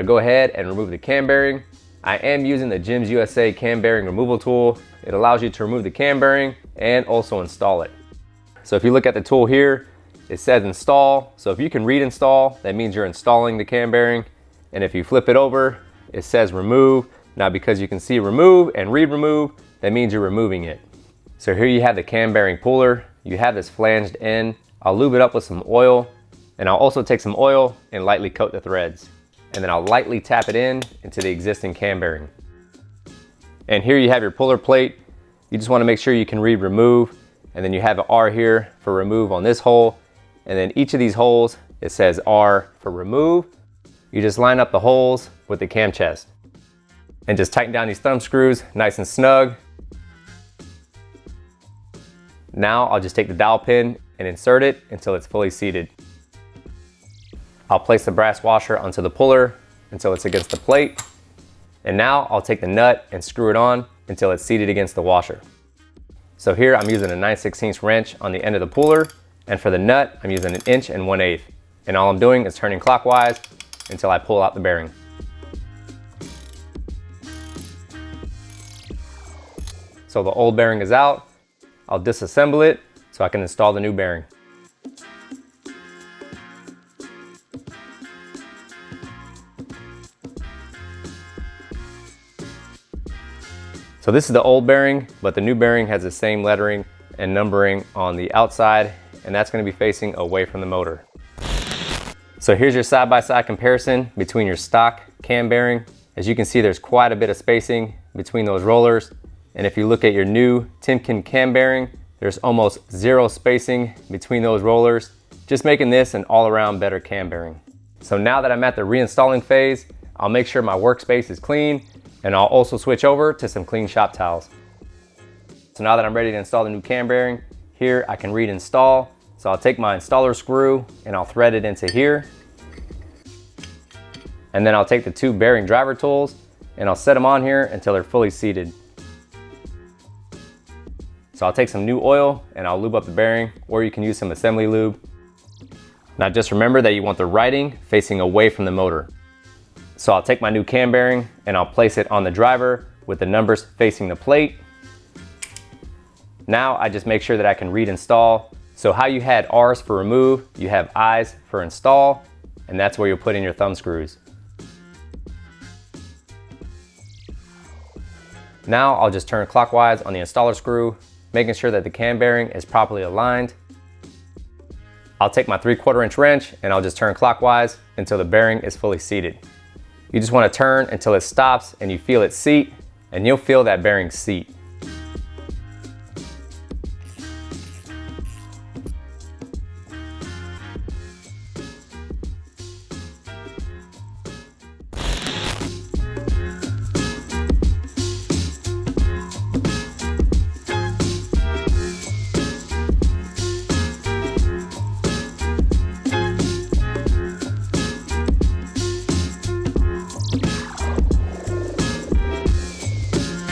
go ahead and remove the cam bearing. I am using the JIMS USA cam bearing removal tool. It allows you to remove the cam bearing and also install it. So if you look at the tool here, it says install. So if you can read install, that means you're installing the cam bearing. And if you flip it over, it says remove. Now because you can see remove and read remove, that means you're removing it. So here you have the cam bearing puller. You have this flanged end. I'll lube it up with some oil, and I'll also take some oil and lightly coat the threads. And then I'll lightly tap it into the existing cam bearing. And here you have your puller plate. You just want to make sure you can read remove, and then you have an R here for remove on this hole. And then each of these holes, it says R for remove. You just line up the holes with the Camchest and just tighten down these thumb screws nice and snug. Now I'll just take the dowel pin and insert it until it's fully seated. I'll place the brass washer onto the puller until it's against the plate. And now I'll take the nut and screw it on until it's seated against the washer. So here I'm using a 9/16 wrench on the end of the puller, and for the nut I'm using 1 1/8 inch. And all I'm doing is turning clockwise until I pull out the bearing. So the old bearing is out. I'll disassemble it so I can install the new bearing. So this is the old bearing, but the new bearing has the same lettering and numbering on the outside, and that's going to be facing away from the motor. So here's your side-by-side comparison between your stock cam bearing. As you can see, there's quite a bit of spacing between those rollers. And if you look at your new Timken cam bearing, there's almost 0 spacing between those rollers, just making this an all-around better cam bearing. So now that I'm at the reinstalling phase, I'll make sure my workspace is clean, and I'll also switch over to some clean shop towels. So now that I'm ready to install the new cam bearing, here I can read install. So I'll take my installer screw and I'll thread it into here. And then I'll take the 2 bearing driver tools and I'll set them on here until they're fully seated. So I'll take some new oil and I'll lube up the bearing, or you can use some assembly lube. Now just remember that you want the writing facing away from the motor. So I'll take my new cam bearing and I'll place it on the driver with the numbers facing the plate. Now I just make sure that I can read install. So how you had R's for remove, you have I's for install, and that's where you'll put in your thumb screws. Now I'll just turn clockwise on the installer screw, making sure that the cam bearing is properly aligned. I'll take my 3/4 inch wrench and I'll just turn clockwise until the bearing is fully seated. You just want to turn until it stops and you feel it seat, and you'll feel that bearing seat.